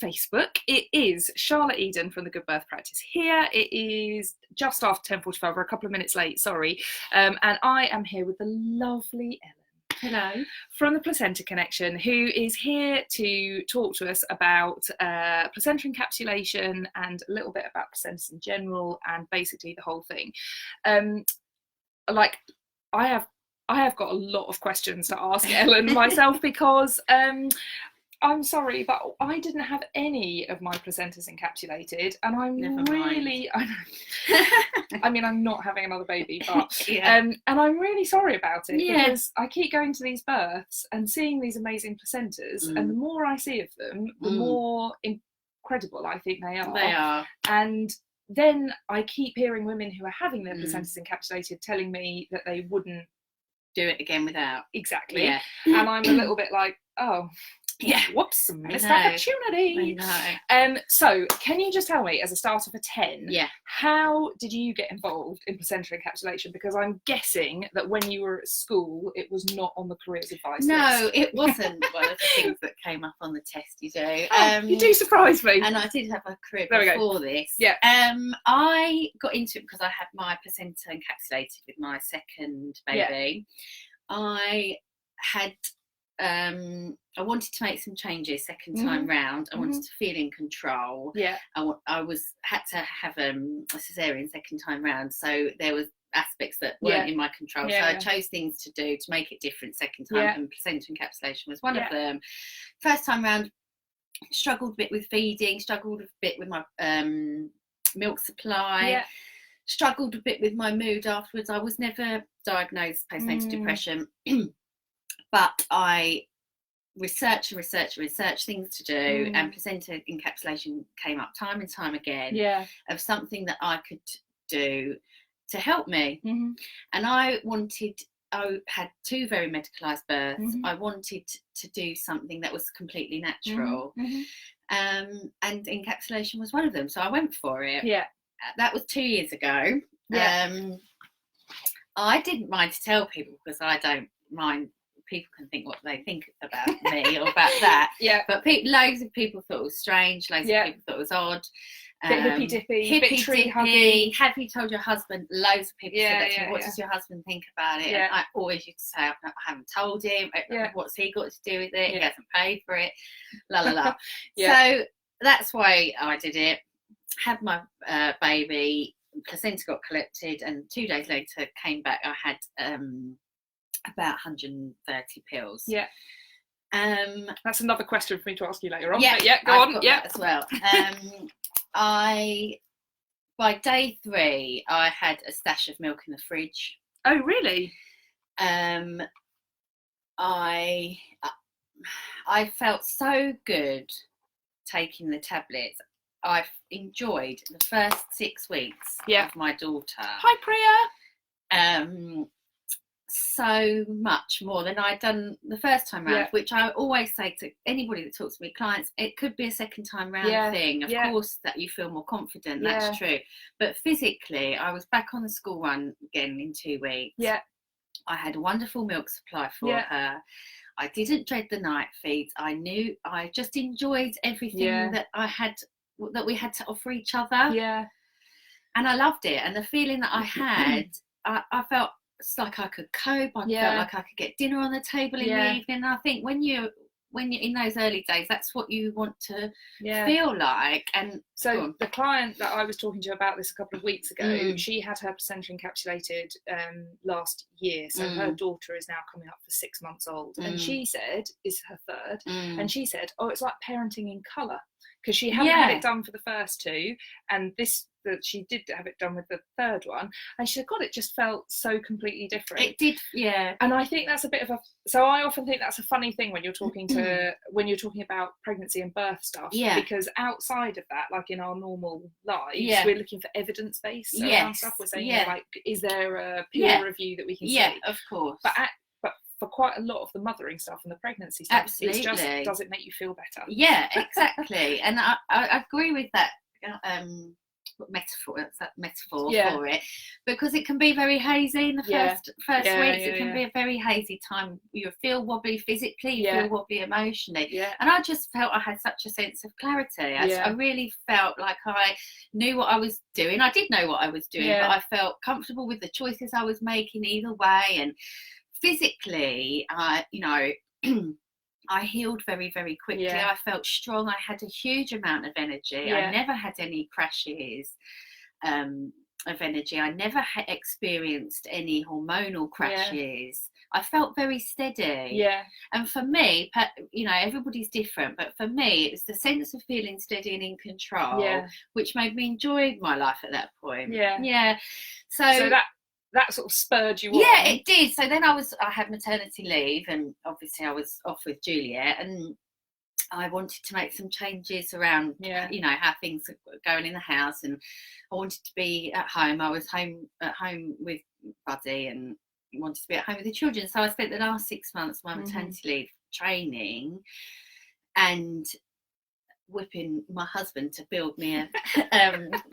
Facebook. It is Charlotte Edun from the Good Birth Practice here. It is just after 10:45, we're a couple of minutes late, sorry. And I am here with the lovely Ellen. Hello. From the Placenta Connection, who is here to talk to us about placenta encapsulation and a little bit about placentas in general and basically the whole thing. I have got a lot of questions to ask Ellen myself because I'm sorry, but I didn't have any of my placentas encapsulated, and I mean, I'm not having another baby, but and I'm really sorry about it because I keep going to these births and seeing these amazing placentas, and the more I see of them, the more incredible I think they are. They are. And then I keep hearing women who are having their placentas encapsulated telling me that they wouldn't do it again without. Exactly. Yeah. And I'm a little bit like, oh. Yeah, whoops, missed opportunity. I know. So can you just tell me, as a starter for 10, yeah, how did you get involved in placenta encapsulation? Because I'm guessing that when you were at school, it was not on the careers advice list. No, it wasn't one of the things that came up on the test you do. You do surprise me. And I did have a career there before this. Yeah. I got into it because I had my placenta encapsulated with my second baby. Yeah. I wanted to make some changes second time round. I wanted to feel in control. Yeah. I had to have a cesarean second time round, so there was aspects that weren't in my control. So I chose things to do to make it different second time, and placenta encapsulation was one of them. First time round, struggled a bit with feeding, struggled a bit with my milk supply, struggled a bit with my mood afterwards. I was never diagnosed postnatal depression. But I researched things to do, and placenta encapsulation came up time and time again of something that I could do to help me. And I had 2 very medicalised births. I wanted to do something that was completely natural, and encapsulation was one of them. So I went for it. Yeah, that was 2 years ago. I didn't mind to tell people because I don't mind. People can think what they think about me or about that. But loads of people thought it was strange. Loads of people thought it was odd. Bit hippy-dippy, bit tree-huggy. Have you told your husband? Loads of people said that to me. What does your husband think about it? And I always used to say, I haven't told him. What's he got to do with it? He hasn't paid for it. La la la. So that's why I did it. Had my baby. Placenta got collected, and 2 days later came back. I had about 130 pills. That's another question for me to ask you later on. Go on. As well. By day 3, I had a stash of milk in the fridge. Oh, really? I felt so good taking the tablets. I've enjoyed the first 6 weeks of my daughter. Hi, Priya. So much more than I'd done the first time round, which I always say to anybody that talks to me, clients, it could be a second time round thing. Of course, that you feel more confident, that's true. But physically, I was back on the school run again in 2 weeks. I had a wonderful milk supply for her. I didn't dread the night feeds. I just enjoyed everything that we had to offer each other. And I loved it. And the feeling that I had, I felt like I could cope. I felt like I could get dinner on the table in the evening. And I think when you're in those early days, that's what you want to feel like. And so the client that I was talking to about this a couple of weeks ago, she had her placenta encapsulated last year. So her daughter is now coming up for 6 months old, and she said, is her third, and she said, oh, it's like parenting in colour, because she hadn't had it done for the first 2, and that she did have it done with the third one, and she said, God, it just felt so completely different. It did, and I think that's a bit of so I often think that's a funny thing when you're talking about pregnancy and birth stuff, because outside of that, like in our normal lives, we're looking for evidence-based around stuff. We're saying like, is there a peer review that we can see? Of course. But for quite a lot of the mothering stuff and the pregnancy stuff, absolutely, it's just, does it make you feel better? Exactly. And I agree with that metaphor for it, because it can be very hazy in the first weeks. It can be a very hazy time. You feel wobbly physically, you feel wobbly emotionally, and I just felt I had such a sense of clarity. I really felt like I knew what I was doing. I did know what I was doing, but I felt comfortable with the choices I was making either way. And physically, you know, I healed very, very quickly. I felt strong. I had a huge amount of energy. I never had any crashes of energy. I never experienced any hormonal crashes. I felt very steady. And for me, you know, everybody's different, but for me, it was the sense of feeling steady and in control, which made me enjoy my life at that point. So that sort of spurred you on. Yeah, it did. So then I had maternity leave, and obviously I was off with Juliet, and I wanted to make some changes around, you know, how things were going in the house, and I wanted to be at home. I was at home with Buddy and wanted to be at home with the children. So I spent the last 6 months of my maternity leave training and whipping my husband to build me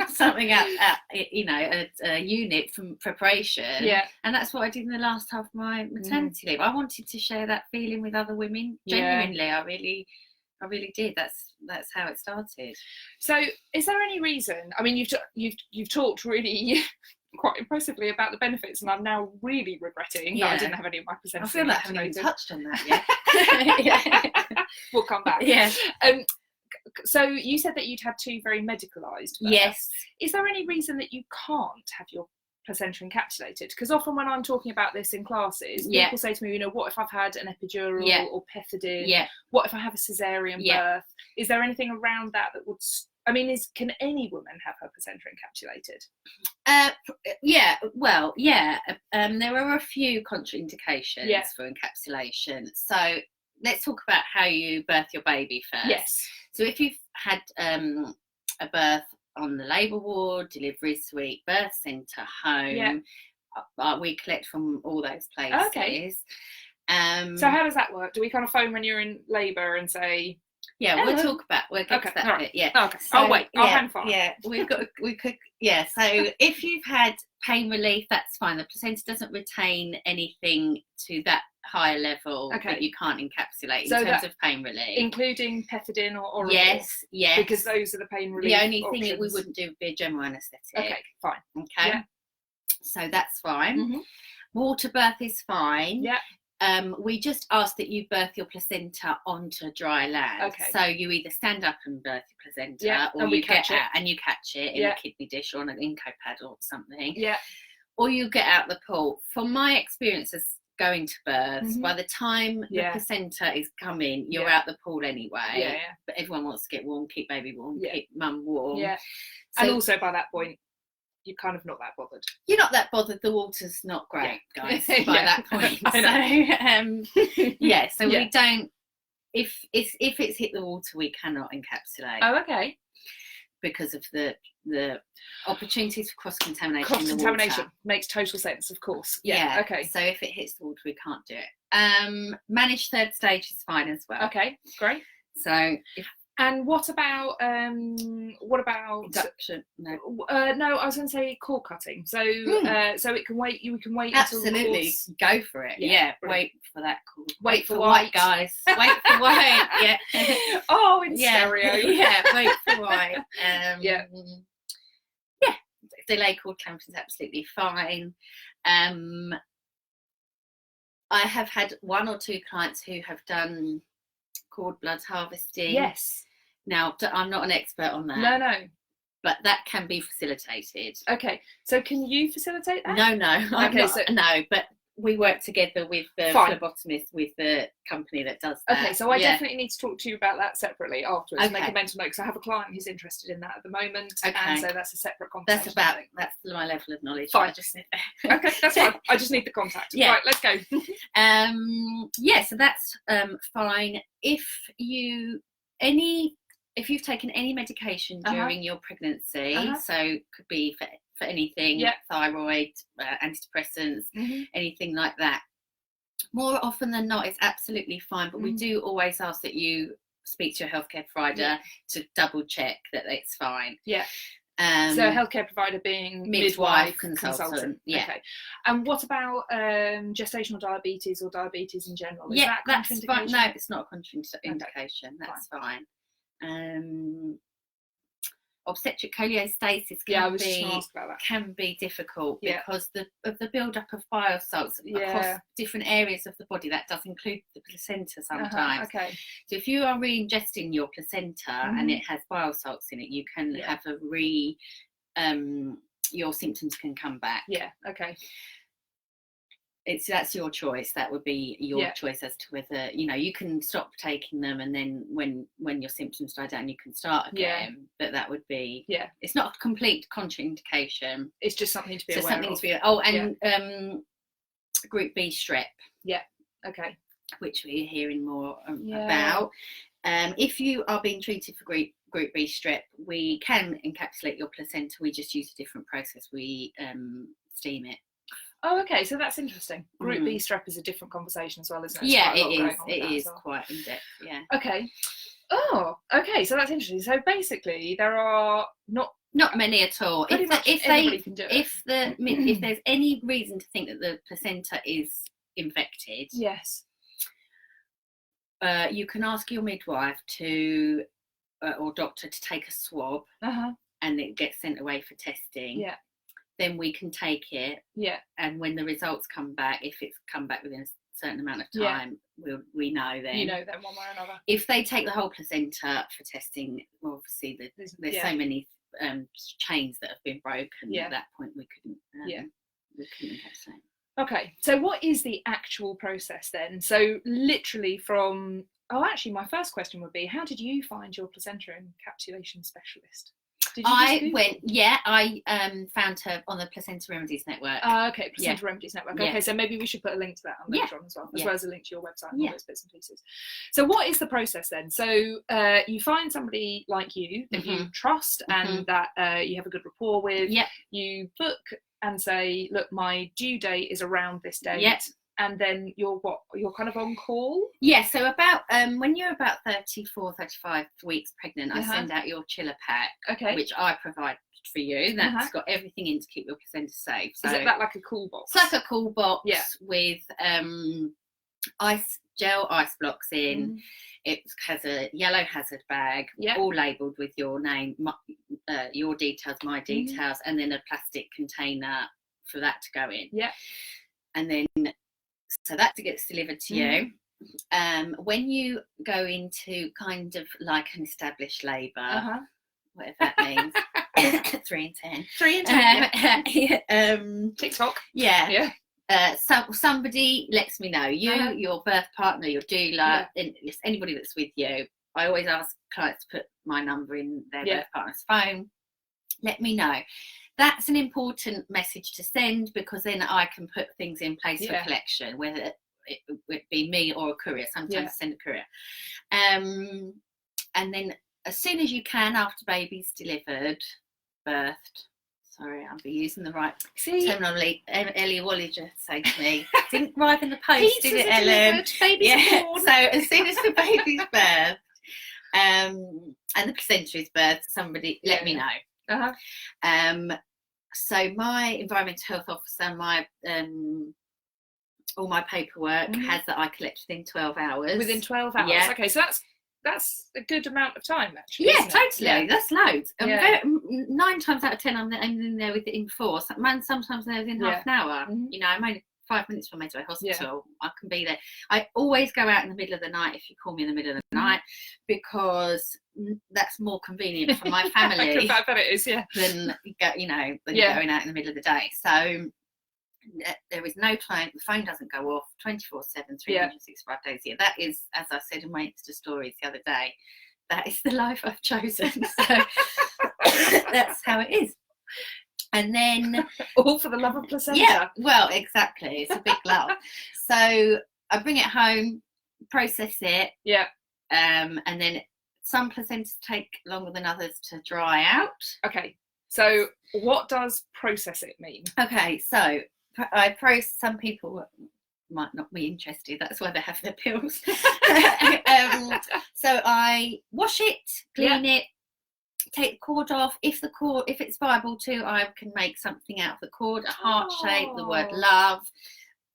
something at you know, a unit from preparation, and that's what I did in the last half of my maternity leave. I wanted to share that feeling with other women, genuinely. I really did. That's how it started. So is there any reason, I mean, you've talked really quite impressively about the benefits, and I'm now really regretting that I didn't have any of my placenta. I feel like I haven't even touched on that yet. We'll come back. So you said that you'd had 2 very medicalised births. Yes. Is there any reason that you can't have your placenta encapsulated? Because often when I'm talking about this in classes, people say to me, you know, what if I've had an epidural or pethidine? What if I have a cesarean birth? Is there anything around that would... I mean, can any woman have her placenta encapsulated? There are a few contraindications for encapsulation. So let's talk about how you birth your baby first. Yes. So if you've had a birth on the labour ward, delivery suite, birth centre, home, we collect from all those places. Okay. So how does that work? Do we kind of phone when you're in labour and say... Yeah, we'll get to that bit. Yeah. Okay. So, I'll wait. I'll hang fire. Yeah, we could. Yeah. So if you've had pain relief, that's fine. The placenta doesn't retain anything to that higher level that you can't encapsulate in terms of pain relief, including pethidine or oral. Yes. Because those are the pain relief. The only options. thing that we wouldn't do would be a general anaesthetic. Okay, fine. Okay. Yeah. So that's fine. Water birth is fine. Yeah. We just ask that you birth your placenta onto dry land. Okay. So you either stand up and birth your placenta, or you get out and you catch it in a kidney dish or on an Inco pad or something. Yeah. Or you get out the pool. From my experiences going to births, by the time the placenta is coming, you're out the pool anyway. But everyone wants to get warm, keep baby warm, keep mum warm. Yeah. So, and also by that point, you're kind of not that bothered. You're not that bothered. The water's not great, guys, by that point. So, we don't. If it's hit the water, we cannot encapsulate. Oh, okay. Because of the opportunities for cross contamination. Cross contamination makes total sense, of course. Yeah. Okay. So if it hits the water, we can't do it. Managed third stage is fine as well. Okay, great. So and what about induction? No, I was going to say cord cutting. So so it can wait. You can wait. Absolutely, until go for it. Yeah, wait for that cord. Wait for white, guys. Wait for white. Yeah. Oh, in stereo. Yeah, wait for white. Delay cord clamping is absolutely fine. I have had 1 or 2 clients who have done cord blood harvesting. Yes. Now, I'm not an expert on that. No. But that can be facilitated. Okay. So can you facilitate that? No. But we work together with the phlebotomist, with the company that does that. Okay, so I definitely need to talk to you about that separately afterwards. Make a mental note, because I have a client who's interested in that at the moment. Okay. And so that's a separate contact. That's my level of knowledge. Fine. Okay, that's fine. I just need the contact. Yeah. Right, let's go. So that's fine. If you've taken any medication during your pregnancy, so could be for anything, thyroid, antidepressants, anything like that. More often than not, it's absolutely fine, but we do always ask that you speak to your healthcare provider to double check that it's fine. Yeah. So healthcare provider being midwife consultant. Yeah. Okay. And what about gestational diabetes or diabetes in general? Is yeah, that that's fine. No, it's not a contraindication. Okay. That's fine. Obstetric cholestasis can be difficult because of the build-up of bile salts across different areas of the body. That does include the placenta sometimes. Okay. So if you are re-ingesting your placenta and it has bile salts in it, you can have your symptoms can come back. Yeah. Okay. That's your choice. That would be your choice as to whether you can stop taking them, and then when your symptoms die down, you can start again. But that would be it's not a complete contraindication. It's just something to be aware of. Group B strep. Yeah. Okay. Which we're hearing more about. If you are being treated for Group B strep, we can encapsulate your placenta. We just use a different process. We steam it. Oh, okay. So that's interesting. Group B strep is a different conversation as well, isn't it? Yeah, it is. It is quite in depth. Yeah. Okay. Oh, okay. So that's interesting. So basically, there are not many at all. If there's any reason to think that the placenta is infected, yes, you can ask your midwife to or doctor to take a swab, and it gets sent away for testing. Yeah. Then we can take it. Yeah. And when the results come back, if it's come back within a certain amount of time, we know then. You know then one way or another. If they take the whole placenta for testing, well, obviously there's so many chains that have been broken. At that point, we couldn't encapsulate. Okay. So what is the actual process then? So literally from my first question would be, how did you find your placenta encapsulation specialist? I found her on the Placenta Remedies Network. Okay, Placenta Remedies Network. Okay, so maybe we should put a link to that on later on as well, as well as a link to your website and all those bits and pieces. So what is the process then? So you find somebody like you that you trust and that you have a good rapport with. Yeah. You book and say, look, my due date is around this date. Yeah. And then you're kind of on call? Yeah, so about when you're about 34, 35 weeks pregnant, I send out your chiller pack, which I provide for you. That's got everything in to keep your placenta safe. So is that like a cool box? It's like a cool box with ice blocks in. It has a yellow hazard bag, all labelled with your name, your details, my details, and then a plastic container for that to go in. Yeah. And then so that gets delivered to you. When you go into kind of like an established labour, whatever that means, 3 and 10. 3 and 10. TikTok. Yeah. Somebody lets me know. Your birth partner, your doula, anybody that's with you. I always ask clients to put my number in their birth partner's phone. Let me know. That's an important message to send, because then I can put things in place for collection, whether it would be me or a courier. Sometimes I send a courier. And then as soon as you can, after baby's delivered, birthed, sorry, I'll be using the right terminology. Ellie Wally just said to me, didn't arrive in the post, did it, Ellen? Baby's born. So as soon as the baby's birthed, and the placenta is birthed, somebody let me know. So my environmental health officer, my all my paperwork has that I collect within 12 hours. Within 12 hours. Yeah. Okay, so that's a good amount of time, actually. Yeah, totally. Yeah. That's loads. 9 times out of 10, I'm in there within 4. Sometimes they're within half an hour. I'm only 5 minutes from Medway Hospital. I can be there. I always go out in the middle of the night if you call me in the middle of the night, because that's more convenient for my family. I bet it is, than going out in the middle of the day. So there is no time. The phone doesn't go off 24/7, 365 days a year. That is, as I said in my Insta stories the other day, that is the life I've chosen. So that's how it is. And then all for the love of placenta. Yeah, well, exactly. It's a big love. So I bring it home, process it. Yeah. And then some placentas take longer than others to dry out. Okay. So what does process it mean? Okay, so I process. Some people might not be interested. That's why they have their pills. So I wash it, clean it, take the cord off. If it's viable to, I can make something out of the cord, a heart shape, the word love,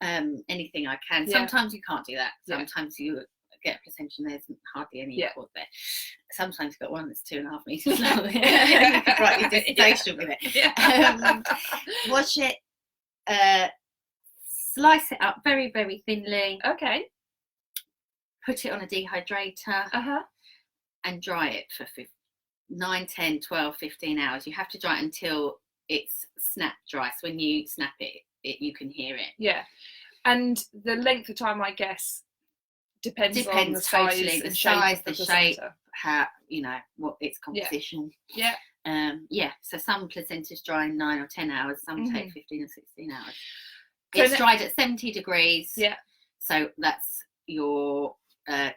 anything I can. Sometimes you can't do that. Sometimes you get a placenta and there's hardly any cord there. Sometimes you've got one that's 2.5 meters long. You could write your dissertation with it. Wash it, slice it up very, very thinly. Okay. Put it on a dehydrator and dry it for 9, 10, 12, 15 hours. You have to dry it until it's snap dry. So when you snap it, you can hear it. Yeah. And the length of time, I guess, depends on the size, totally. The size, the shape, how, what its composition. Yeah. So some placentas dry in 9 or 10 hours, some take 15 or 16 hours. So it's dried at 70 degrees. Yeah. So that's your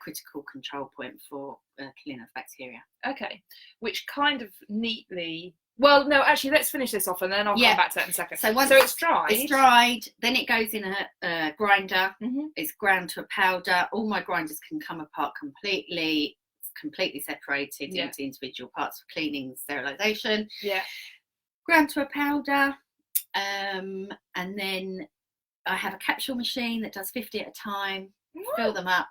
critical control point for killing of bacteria. Okay. Which kind of neatly... Well, no, actually, let's finish this off and then I'll come back to that in a second. So it's dried. It's dried, then it goes in a grinder. It's ground to a powder. All my grinders can come apart completely. It's completely separated into individual parts for cleaning, sterilisation. Yeah. Ground to a powder. And then I have a capsule machine that does 50 at a time. Fill them up,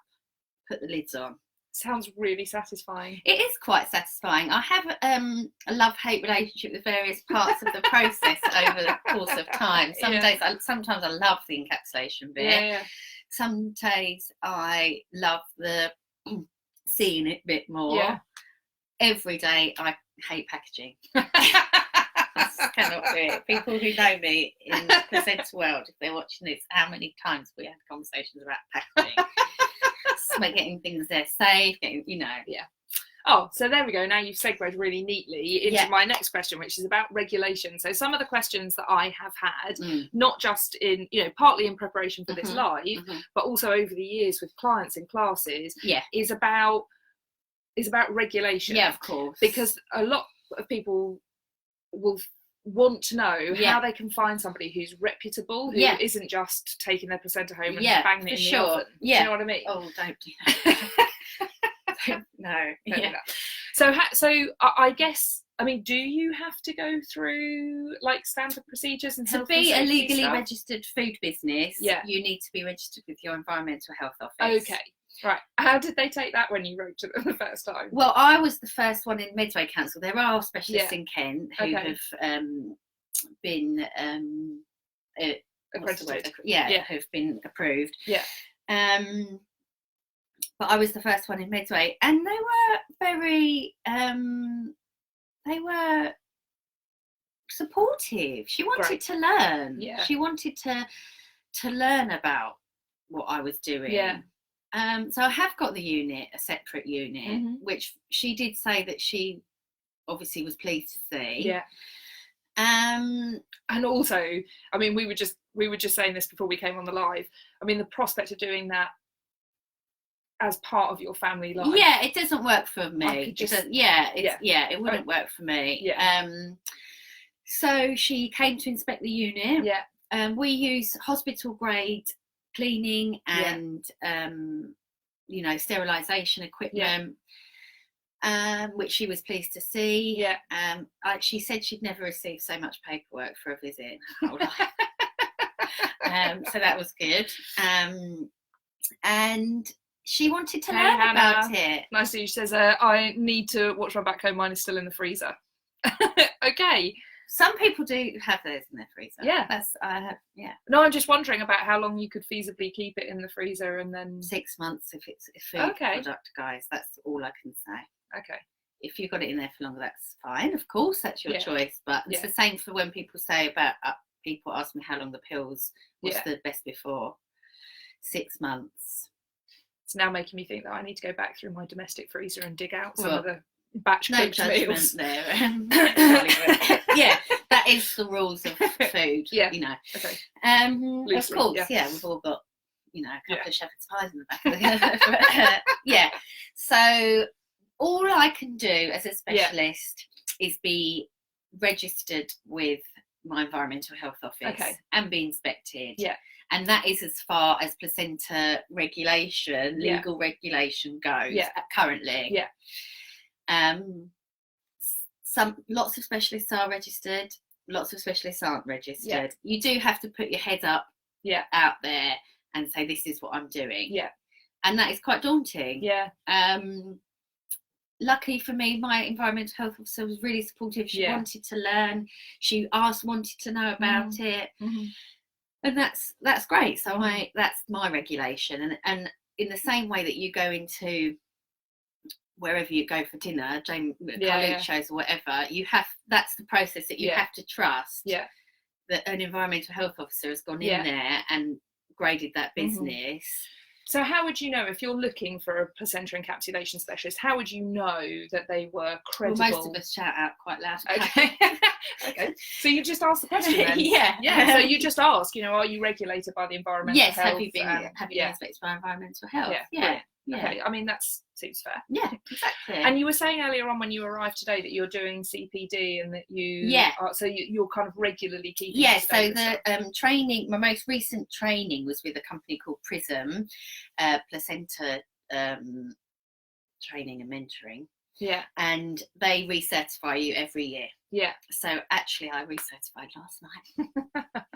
put the lids on. Sounds really satisfying. It is quite satisfying. I have a love-hate relationship with various parts of the process over the course of time. Sometimes I love the encapsulation bit. Yeah. Some days I love the seeing it bit more. Yeah. Every day I hate packaging. I just cannot do it. People who know me in the placenta world, if they're watching this, how many times we had conversations about packaging. Like getting things there safe, Oh, so there we go. Now you've segued really neatly into my next question, which is about regulation. So some of the questions that I have had, not just in, partly in preparation for this live, but also over the years with clients in classes, is about regulation. Yeah, of course. Because a lot of people will want to know how they can find somebody who's reputable, who isn't just taking their placenta home and banging it in the oven. Do you know what I mean? Oh, don't do that. No. So I guess, do you have to go through like standard procedures and to be a legally registered food business? You need to be registered with your environmental health office. Okay. Right. How did they take that when you wrote to them the first time? Well, I was the first one in Medway Council. There are specialists in Kent who have been accredited. Who've been approved. Yeah. But I was the first one in Medway, and they were very they were supportive. She wanted to learn. Yeah. She wanted to learn about what I was doing. Yeah. So I have got the unit, a separate unit, which she did say that she obviously was pleased to see. Yeah. And also, we were just saying this before we came on the live. The prospect of doing that as part of your family life. Yeah, it doesn't work for me. It wouldn't work for me. Yeah. So she came to inspect the unit. Yeah. We use hospital grade cleaning and sterilisation equipment, which she was pleased to see. Yeah. She said she'd never received so much paperwork for a visit in her whole life. So that was good. And she wanted to learn about it. Nicely, she says, I need to watch my back home. Mine is still in the freezer. Okay. Some people do have theirs in their freezer. Yeah. No, I'm just wondering about how long you could feasibly keep it in the freezer and then... 6 months if it's a food product, guys. That's all I can say. Okay. If you've got it in there for longer, that's fine. Of course, that's your choice. But it's the same for when people say about... people ask me how long the pills, what's the best before? 6 months. It's now making me think that I need to go back through my domestic freezer and dig out some of the batch cooked meals. There. That is the rules of food. Okay. Of course, we've all got a couple of shepherd's pies in the back of the So all I can do as a specialist is be registered with my environmental health office and be inspected. And that is as far as placenta regulation, legal regulation goes currently. Lots of specialists are registered, lots of specialists aren't registered. You do have to put your head up out there and say, this is what I'm doing. And that is quite daunting. Luckily for me, my environmental health officer was really supportive. She wanted to learn. She wanted to know about it. And that's great. So that's my regulation. And in the same way that you go into wherever you go for dinner, shows or whatever, that's the process that you have to trust. That an environmental health officer has gone in there and graded that business. So how would you know, if you're looking for a placenta encapsulation specialist, how would you know that they were credible? Well, most of us shout out quite loud. Okay. Okay. So you just ask the question then? So you just ask, are you regulated by the environmental health? Have you been inspected by environmental health? Okay, I mean, that seems fair. Yeah, exactly. And you were saying earlier on when you arrived today that you're doing CPD and that you're kind of regularly keeping so the training, my most recent training was with a company called Prism, Placenta training and mentoring. And they recertify you every year. So actually I recertified last night,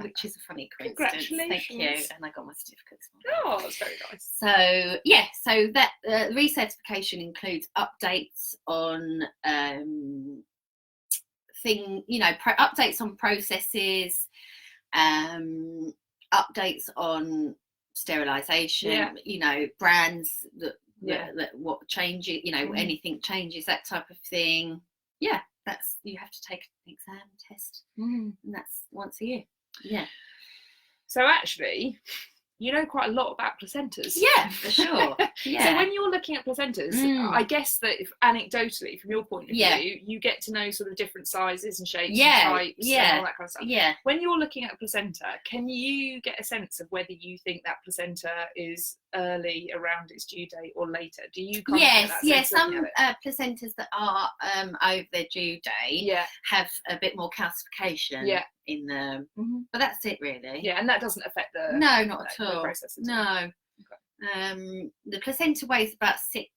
which is a funny coincidence. Congratulations. Thank you. And I got my certificate this morning. Oh, that's very nice. So so that recertification includes updates on updates on processes, updates on sterilisation, brands that what changes, anything changes, that type of thing. That's, you have to take an exam test, and that's once a year. So actually, you know quite a lot about placentas. For sure. So when you're looking at placentas, I guess that if anecdotally, from your point of view, you get to know sort of different sizes and shapes and types and all that kind of stuff. When you're looking at a placenta, can you get a sense of whether you think that placenta is early, around its due date, or later? Do you kind of get that sense some placentas that are over their due date have a bit more calcification in them, but that's it really. And that doesn't affect the not at all. Process at all. Okay. The placenta weighs about 1/6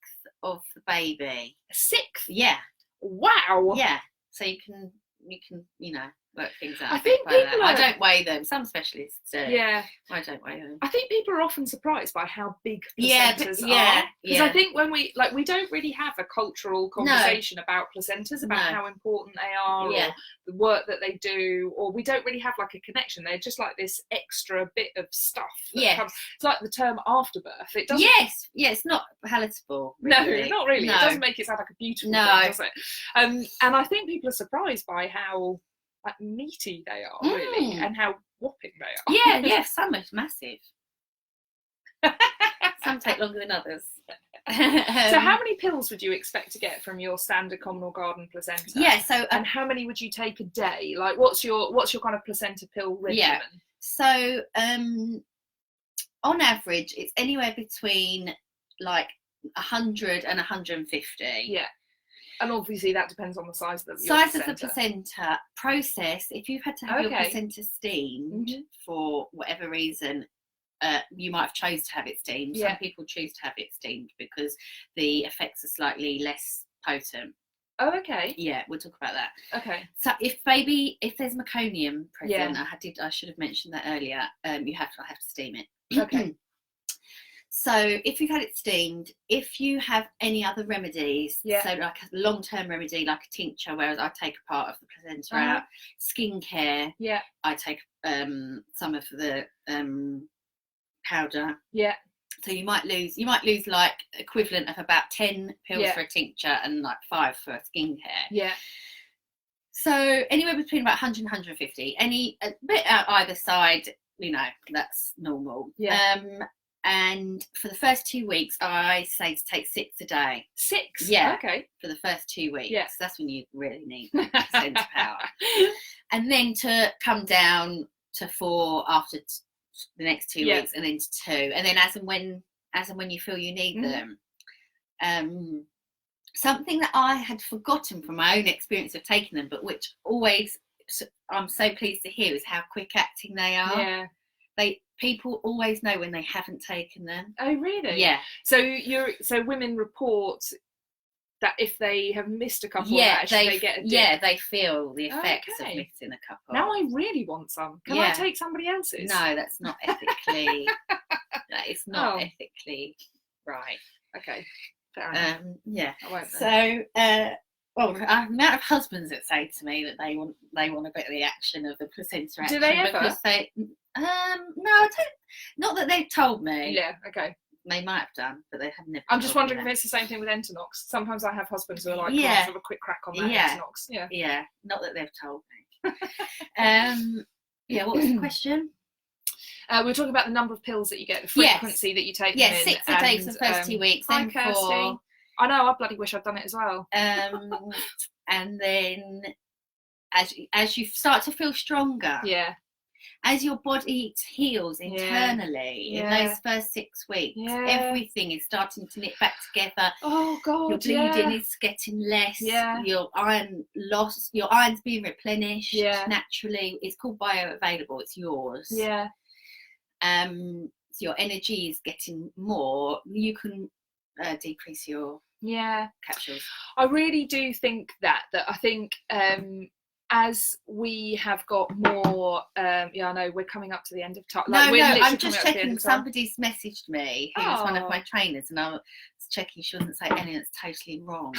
of the baby. 1/6? Wow. So you can work things out. I think I don't weigh them. Some specialists do. I don't weigh them. I think people are often surprised by how big placentas are. Because I think when we don't really have a cultural conversation about placentas, about how important they are, or the work that they do, or we don't really have like a connection. They're just like this extra bit of stuff. Comes, it's like the term afterbirth. It doesn't. It's not palatable. Really. No, not really. It doesn't make it sound like a beautiful thing, does it? And I think people are surprised by how meaty they are, really, and how whopping they are. Some are massive. Some take longer than others. So how many pills would you expect to get from your standard common or garden placenta? And how many would you take a day? Like, what's your kind of placenta pill regimen? So on average it's anywhere between like 100 and 150. And obviously that depends on the size of the placenta. Process, if you've had to have your placenta steamed for whatever reason, you might have chose to have it steamed. Some people choose to have it steamed because the effects are slightly less potent. Oh, okay. We'll talk about that. Okay. So if there's meconium present, I should have mentioned that earlier. I have to steam it. Okay. So if you've had it steamed, if you have any other remedies, so like a long-term remedy, like a tincture, whereas I take a part of the placenta out, skincare, I take some of the powder. So you might lose like equivalent of about 10 pills for a tincture and like 5 for skincare. So anywhere between about 100 and 150. A bit out either side, that's normal. And for the first 2 weeks, I say to take 6 a day. 6? Okay. For the first 2 weeks. So that's when you really need placenta power. And then to come down to 4 after the next 2 weeks, and then to 2. And then as and when you feel you need them. Something that I had forgotten from my own experience of taking them, but which always I'm so pleased to hear, is how quick acting they are. People always know when they haven't taken them. Oh, really? Yeah. So women report that if they have missed a couple, they get a dip? they feel the effects of missing a couple. Now I really want some. Can I take somebody else's? No, that's not ethically. It's not ethically right. Okay, fair enough. I won't. So, well, the amount of husbands that say to me that they want to get the action of the placenta action. Do they ever? Because no, I don't. Not that they've told me. Yeah. Okay. They might have done, but they have never. I'm just wondering if it's the same thing with Entonox. Sometimes I have husbands who are like, "Let's have a quick crack on that Entonox." Yeah. Not that they've told me. What was the question? We're talking about the number of pills that you get, the frequency that you take. Yes, 6 a day for the first 2 weeks. Hi, Kirsty. I know. I bloody wish I'd done it as well. And then, as you start to feel stronger. Yeah. As your body heals internally in those first 6 weeks, everything is starting to knit back together. Oh God! Your bleeding is getting less. Yeah. Your iron's being replenished naturally. It's called bioavailable. It's yours. Yeah. So your energy is getting more. You can decrease your capsules. I really do think that I think. As we have got more, I know we're coming up to the end of time. I'm just checking. Somebody's messaged me who was one of my trainers, and I was checking she wasn't saying anything that's totally wrong.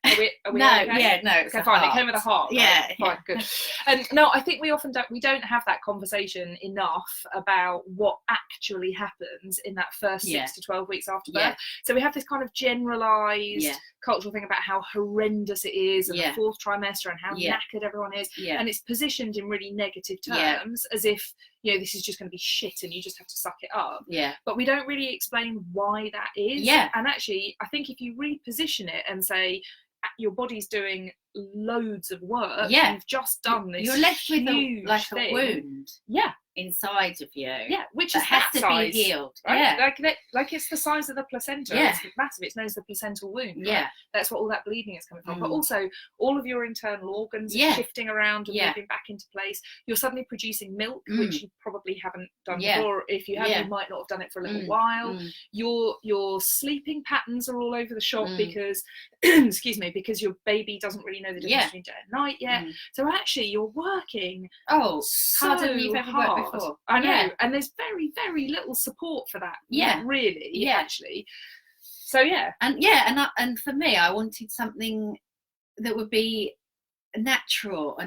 Are we no, okay? No, it's fine. It came with a heart. Yeah, fine, good. And no, I think we often don't have that conversation enough about what actually happens in that first 6 to 12 weeks after birth. So we have this kind of generalised cultural thing about how horrendous it is, and the fourth trimester, and how knackered everyone is, and it's positioned in really negative terms, as if this is just going to be shit and you just have to suck it up. But we don't really explain why that is. And actually, I think if you reposition it and say your body's doing loads of work, you've just done this, you're left with a wound inside of you, which has to size, be healed, right? Like it's the size of the placenta. It's massive. It's known as the placental wound. Right? That's what all that bleeding is coming from. But also all of your internal organs are shifting around and moving back into place. You're suddenly producing milk, which you probably haven't done before. If you have, you might not have done it for a little while. Your sleeping patterns are all over the shop because because your baby doesn't really know the difference between day and night yet. So actually you're working harder than you've ever worked before. I know, and there's very, very little support for that. Really, actually. So and for me, I wanted something that would be a natural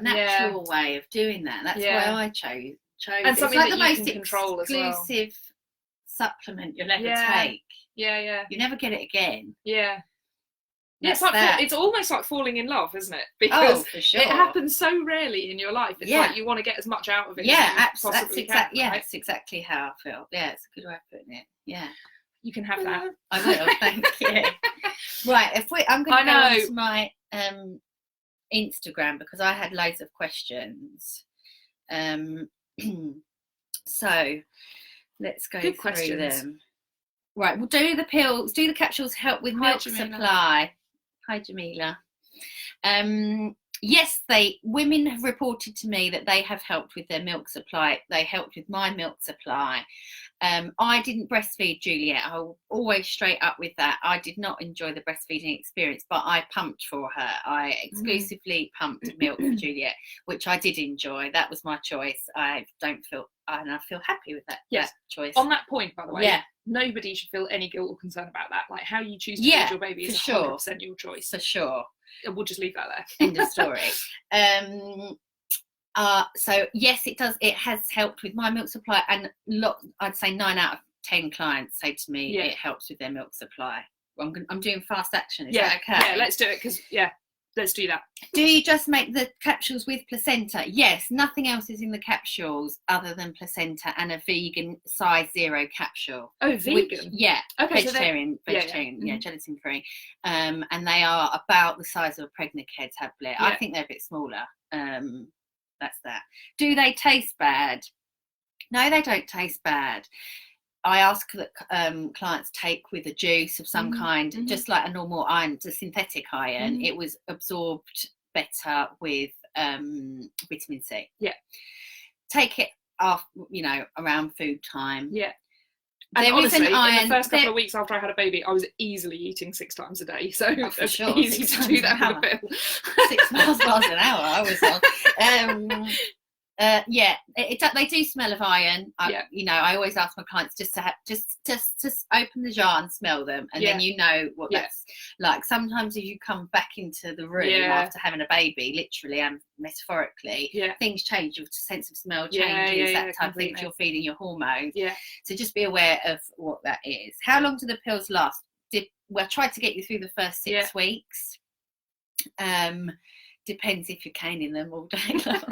way of doing that. That's why I chose. And something like that the you most can control as well. Exclusive supplement you'll ever take. You never get it again. It's almost like falling in love, isn't it? Because it happens so rarely in your life. It's like you want to get as much out of it as you possibly can. That's exactly how I feel. Yeah, it's a good way of putting it. Yeah. You can have that. I will, thank you. Right, I'm going to go on to my Instagram because I had loads of questions. So let's go through them. Right, well, do the capsules help with milk supply? Hi, Jamila. Yes, women have reported to me that they have helped with their milk supply. They helped with my milk supply. I didn't breastfeed Juliet. I'm always straight up with that. I did not enjoy the breastfeeding experience, but I pumped for her. I exclusively pumped milk for Juliet, which I did enjoy. That was my choice. I feel happy with that choice. On that point, by the way, nobody should feel any guilt or concern about that. Like how you choose to feed your baby is 100% your choice. For sure. We'll just leave that there. End of story. So yes, it does. It has helped with my milk supply, and I'd say 9 out of 10 clients say to me it helps with their milk supply. I'm doing fast action. Is that okay? Yeah, let's do it because let's do that. Do you just make the capsules with placenta? Yes, nothing else is in the capsules other than placenta and a vegan size 0 capsule. Oh, vegan? Okay, vegetarian, gelatin free. And they are about the size of a Pregnacare tablet. I think they're a bit smaller. That's that. Do they taste bad? No, they don't taste bad. I ask that clients take with a juice of some kind, just like a normal iron, a synthetic iron. It was absorbed better with vitamin C. Take it off, around food time. And there honestly, is an iron. In the first couple of weeks after I had a baby, I was easily eating 6 times a day. So it's sure, easy to do that with a pill. 6 miles an hour, I was on. They do smell of iron. I always ask my clients just to open the jar and smell them, and then you know what that's like. Sometimes if you come back into the room after having a baby, literally and metaphorically, things change. Your sense of smell changes, that type of thing. You're feeding your hormones. So just be aware of what that is. How long do the pills last? I tried to get you through the first 6 weeks. Depends if you're caning them all day long.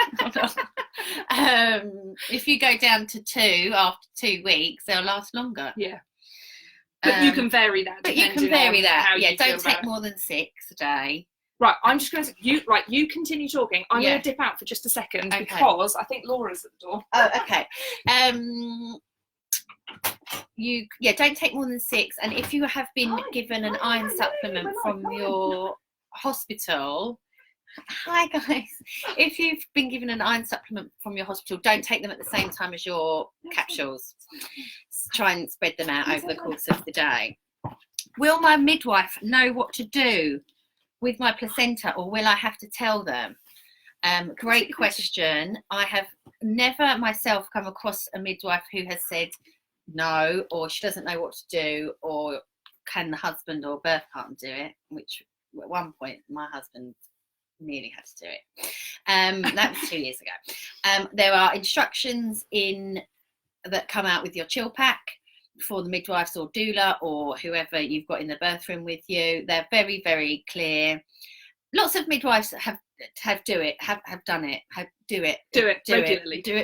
If you go down to 2 after 2 weeks, they'll last longer. But you can vary that. But you can vary that. Don't take more than 6 a day. Right, I'm just going to you continue talking. I'm going to dip out for just a second because I think Laura's at the door. Oh, okay. Don't take more than 6, and if you have been given an iron supplement from your hospital. Hi guys. If you've been given an iron supplement from your hospital, don't take them at the same time as your capsules. Try and spread them out over the course of the day. Will my midwife know what to do with my placenta, or will I have to tell them? Great question. I have never myself come across a midwife who has said no, or she doesn't know what to do, or can the husband or birth partner do it, which at one point my husband nearly had to do it. That was 2 years ago. There are instructions that come out with your chill pack for the midwives or doula or whoever you've got in the birth room with you. They're very, very clear. Lots of midwives have done it, do it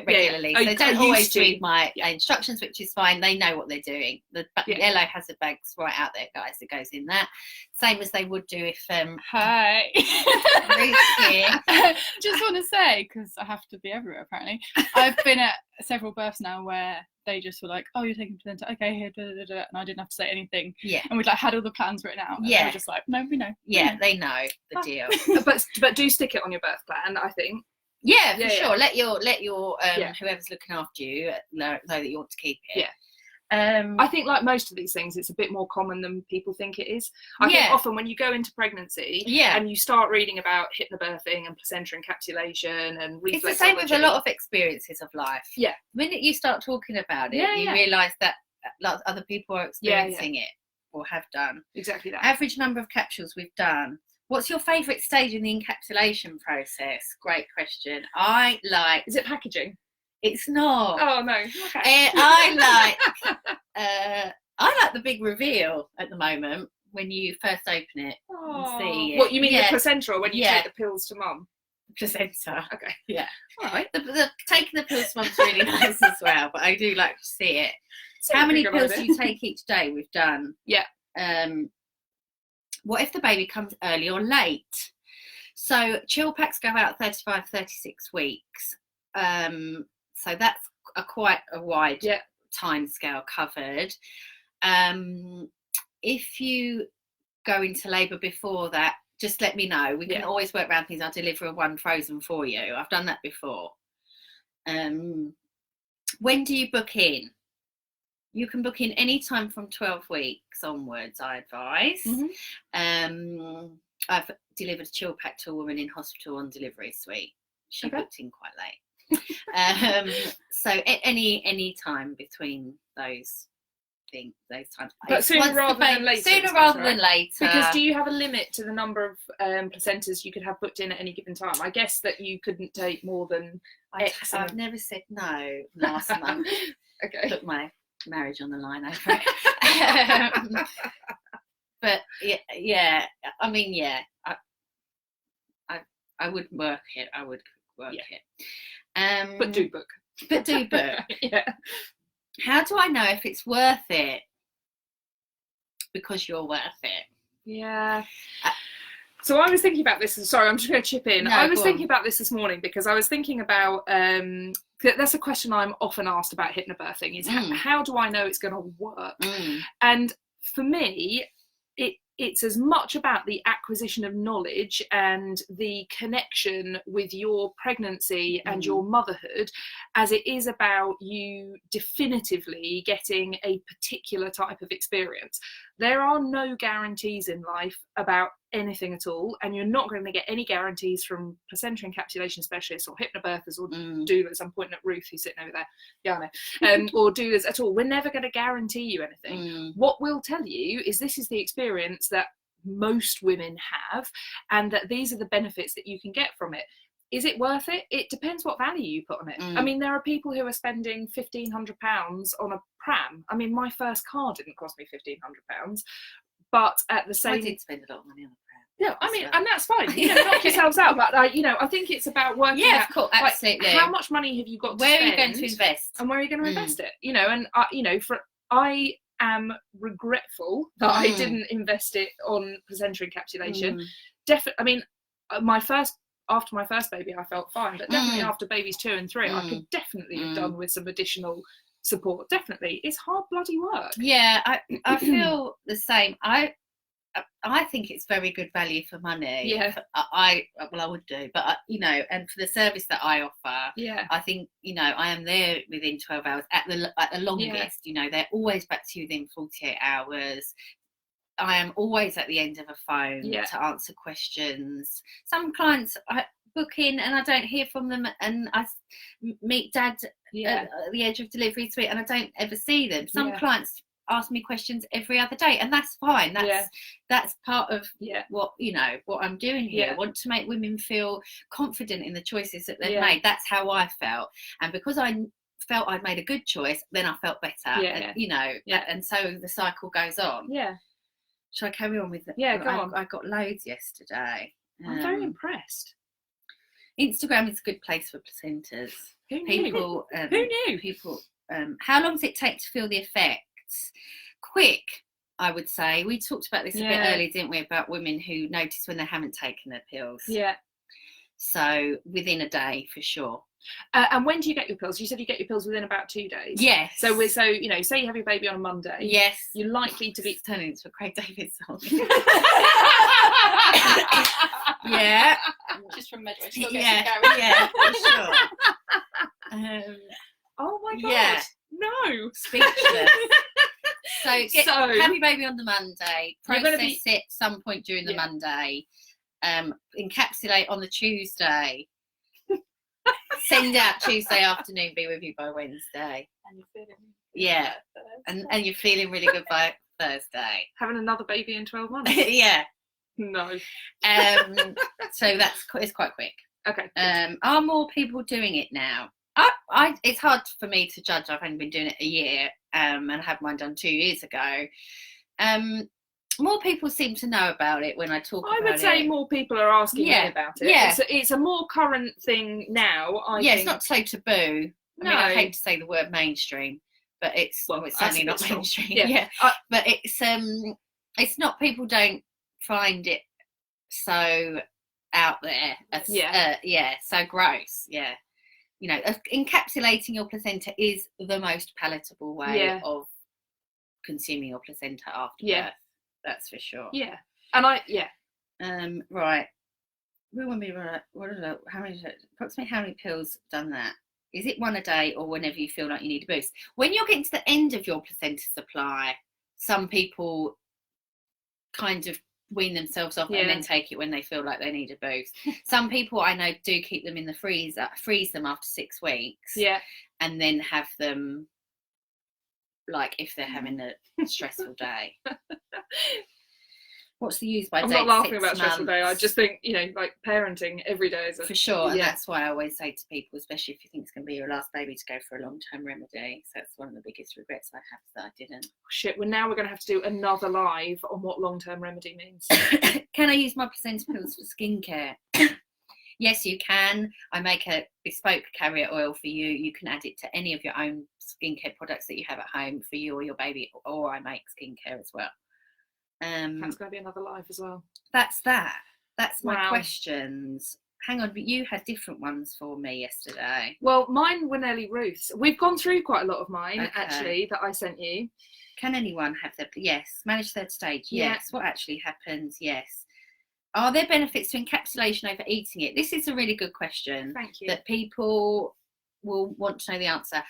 regularly. So they don't always read my instructions, which is fine. They know what they're doing. The yellow hazard bags right out there, guys, that goes in that, same as they would do if hi just want to say, because I have to be everywhere apparently, I've been at several births now where they just were like, oh, you're taking placenta, okay, here, and I didn't have to say anything. And we'd had all the plans written out, and they were just like, no, we know. They know the deal. but do stick it on your birth plan, I think. Sure. Let your whoever's looking after you know that you want to keep it. I think, like most of these things, it's a bit more common than people think it is. I think often when you go into pregnancy and you start reading about hypnobirthing and placenta encapsulation and reflexology. It's the same with a lot of experiences of life. The minute you start talking about it, you realise that lots of other people are experiencing it or have done. Exactly that. Average number of capsules we've done. What's your favourite stage in the encapsulation process? Great question. Is it packaging? It's not. Oh no. Okay. I like the big reveal at the moment when you first open it and see it. What you mean, the placenta, or when you take the pills to mum? Placenta. Okay. Yeah. All right. The taking the pills to mum's really nice as well, but I do like to see it. How many pills do you take each day? We've done. What if the baby comes early or late? So chill packs go out 35, 36 weeks. So that's quite a wide time scale covered. If you go into labour before that, just let me know. We can always work around things. I'll deliver one frozen for you. I've done that before. When do you book in? You can book in any time from 12 weeks onwards, I advise. I've delivered a chill pack to a woman in hospital on delivery suite. She booked in quite late. So any time between those times. But sooner rather than later. Sooner rather than later. Because do you have a limit to the number of placentas you could have booked in at any given time? I guess that you couldn't take more than X. I've never said no last month. Okay. Put my marriage on the line over it. But I mean, I would work it. I would work it. But do book. How do I know if it's worth it? Because you're worth it. So I was thinking about this. Sorry, I'm just going to chip in. I was thinking about this morning because I was thinking about that's a question I'm often asked about hypnobirthing is how do I know it's going to work? And for me, it's as much about the acquisition of knowledge and the connection with your pregnancy and your motherhood as it is about you definitively getting a particular type of experience. There are no guarantees in life about anything at all, and you're not going to get any guarantees from placenta encapsulation specialists or hypnobirthers or doulas. I'm pointing at Ruth, who's sitting over there. Yeah, I know. Or doulas at all. We're never going to guarantee you anything. What we'll tell you is this is the experience that most women have, and that these are the benefits that you can get from it. Is it worth it? It depends what value you put on it. I mean, there are people who are spending £1,500 on a pram. I mean, my first car didn't cost me £1,500, but at the same... I did spend a lot of money on a pram. Yeah, I mean, and that's fine. You know, knock yourselves out. But I think it's about working out. Of course, absolutely. How much money have you got? Where are you going to invest? And where are you going to invest it? You know, and I am regretful that I didn't invest it on placenta encapsulation. Definitely. I mean, after my first baby, I felt fine, but definitely after babies 2 and 3, I could definitely have done with some additional support. Definitely, it's hard bloody work. Yeah, I feel the same. I think it's very good value for money. Yeah. I would do, but and for the service that I offer, I think I am there within 12 hours at the longest. They're always back to you within 48 hours. I am always at the end of a phone to answer questions. Some clients I book in and I don't hear from them, and I meet dad at the edge of delivery suite and I don't ever see them. Some clients ask me questions every other day, and that's fine. That's part of what I'm doing here. I want to make women feel confident in the choices that they've made. That's how I felt, and because I felt I'd made a good choice, then I felt better. And so the cycle goes on. Shall I carry on with it? Go on. I got loads yesterday. I'm very impressed. Instagram is a good place for placentas. Who knew? Who knew? People. How long does it take to feel the effects? Quick, I would say. We talked about this a bit earlier, didn't we? About women who notice when they haven't taken their pills. Yeah. So within a day, for sure. And when do you get your pills? You said you get your pills within about 2 days. Yes. So say you have your baby on a Monday. Yes. You're likely to be... It's turning into a Craig David song. Yeah. Just from Medway. Yeah, for sure. Oh my God. Yeah. No. Speechless. So have your baby on the Monday. Process it some point during the Monday. Encapsulate on the Tuesday. Send out Tuesday afternoon, be with you by Wednesday. And you're feeling and you're feeling really good by Thursday. Having another baby in 12 months? No. So it's quite quick. Okay. Are more people doing it now? It's hard for me to judge. I've only been doing it a year, and I had mine done 2 years ago. More people seem to know about it when I talk about it. I would say more people are asking me about it. Yeah. It's a more current thing now, I think. It's not so taboo. I mean, I hate to say the word mainstream, but it's certainly not mainstream. Yeah. But it's not, people don't find it so out there. So gross. Yeah. Encapsulating your placenta is the most palatable way of consuming your placenta after birth. That's for sure. Yeah. And right. We want to be approximately how many pills done that? Is it 1 a day or whenever you feel like you need a boost? When you're getting to the end of your placenta supply, some people kind of wean themselves off and then take it when they feel like they need a boost. Some people I know do keep them in the freezer, freeze them after 6 weeks, and then have them like if they're having a stressful day. What's the use by date? I'm not laughing about stressful day. I just think, like parenting every day is for sure. And that's why I always say to people, especially if you think it's going to be your last baby, to go for a long-term remedy. So that's one of the biggest regrets I have, that I didn't. Shit, well now we're going to have to do another live on what long-term remedy means. Can I use my placenta pills for skincare? Yes, you can. I make a bespoke carrier oil for you. You can add it to any of your own skincare products that you have at home for you or your baby, or I make skincare as well. That's going to be another live as well. That's my questions. hang on, but you had different ones for me yesterday. Well, mine were nearly Ruth's. We've gone through quite a lot of mine, actually, that I sent you. Can anyone have their... Yes. Manage third stage? Yes. What actually happens? Yes. Are there benefits to encapsulation over eating it? This is a really good question. Thank you. That people will want to know the answer.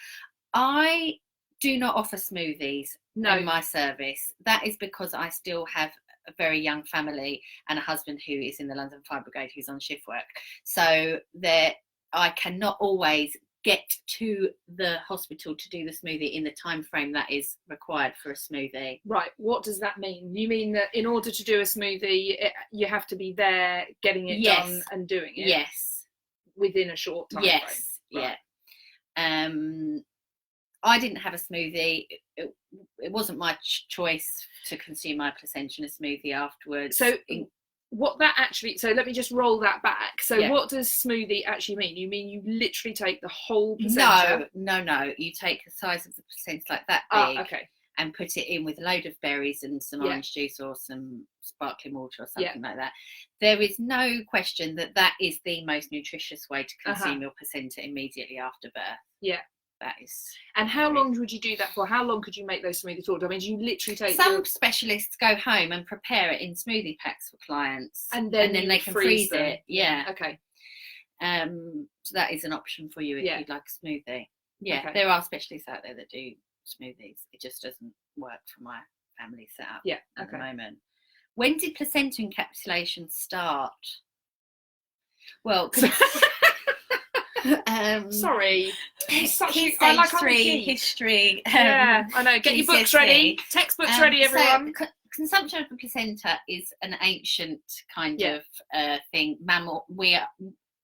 I do not offer smoothies in my service. That is because I still have a very young family and a husband who is in the London Fire Brigade who's on shift work. So I cannot always get to the hospital to do the smoothie in the time frame that is required for a smoothie. Right. What does that mean? You mean that in order to do a smoothie, you have to be there getting it done and doing it? Yes. Within a short time frame? Right. Yeah. I didn't have a smoothie. It wasn't my choice to consume my placenta in a smoothie afterwards. So what that actually, so let me just roll that back. So what does smoothie actually mean? You mean you literally take the whole placenta? No. You take the size of the placenta like that big and put it in with a load of berries and some orange juice or some sparkling water or something like that. There is no question that is the most nutritious way to consume your placenta immediately after birth. Yeah. That is. And how long would you do that for? How long could you make those smoothies for? I mean, do you literally take... Some specialists go home and prepare it in smoothie packs for clients. And then they can freeze it. Yeah. Okay. So that is an option for you if you'd like a smoothie. Yeah, there are specialists out there that do smoothies. It just doesn't work for my family setup at the moment. When did placenta encapsulation start? Well... sorry, history. Yeah, I know. Get your books ready, textbooks ready, everyone. So consumption of the placenta is an ancient kind of thing.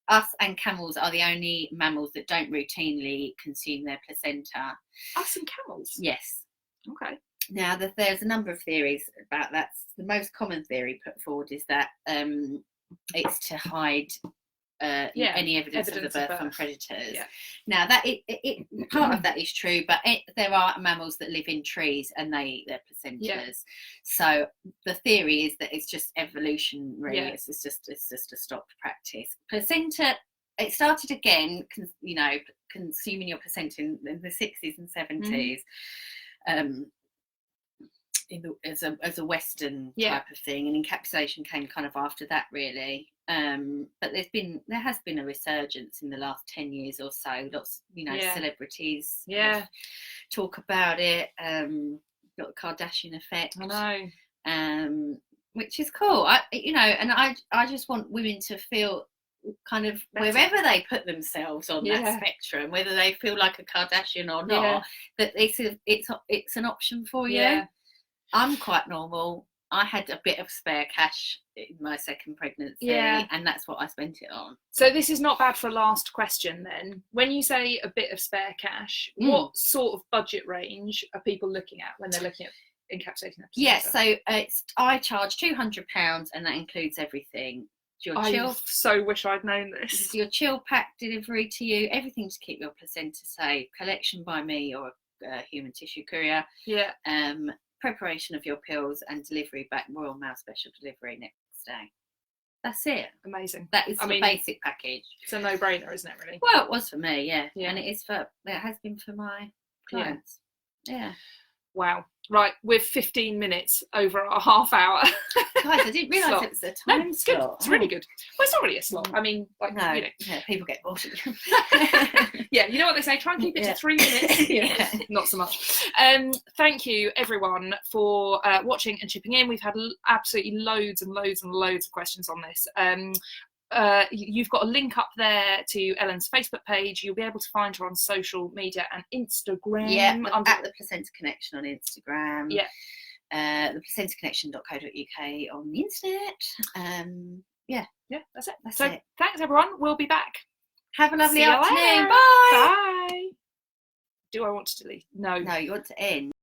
Us and camels are the only mammals that don't routinely consume their placenta. Us and camels? Yes. Okay. Now, there's a number of theories about that. The most common theory put forward is that it's to hide any evidence of the birth from predators. Yeah. Now that part of that is true, but there are mammals that live in trees and they eat their placentas. Yeah. So the theory is that it's just evolutionary. Yeah. It's just a stopped practice. Placenta, it started again, consuming your placenta in the 60s and 70s. As a Western type of thing, and encapsulation came kind of after that, really. But there has been a resurgence in the last 10 years or so. Lots, celebrities talk about it. Got the Kardashian effect. I know. Which is cool. I just want women to feel kind of wherever they put themselves on that spectrum, whether they feel like a Kardashian or not, that it's an option for you. Yeah. I'm quite normal. I had a bit of spare cash in my second pregnancy, and that's what I spent it on. So this is not bad for a last question then. When you say a bit of spare cash, what sort of budget range are people looking at when they're looking at encapsulating that? Yes, so I charge £200, and that includes everything. I so wish I'd known this. Your chill pack delivery to you, everything to keep your placenta safe, collection by me or a human tissue courier. Yeah. Preparation of your pills and delivery back, Royal Mail special delivery next day. That's it. Amazing. That is the basic package. It's a no-brainer, isn't it, really? Well, it was for me, yeah. And it has been for my clients. Yeah. Wow. Right, we're 15 minutes over our half hour. Guys, I didn't realise it was a time slot. Good. It's really good. Well, it's not really a slot. I mean, people get bored. Yeah, you know what they say, try and keep it to 3 minutes. Not so much. Thank you, everyone, for watching and chipping in. We've had absolutely loads and loads and loads of questions on this. You've got a link up there to Ellen's Facebook page. You'll be able to find her on social media and Instagram. Yeah, at the Placenta Connection on Instagram. Yeah. The placentaconnection.co.uk on the internet. Yeah, that's it. That's it. Thanks, everyone. We'll be back. Have a lovely afternoon. Bye. Bye. Do I want to delete? No. No, you want to end.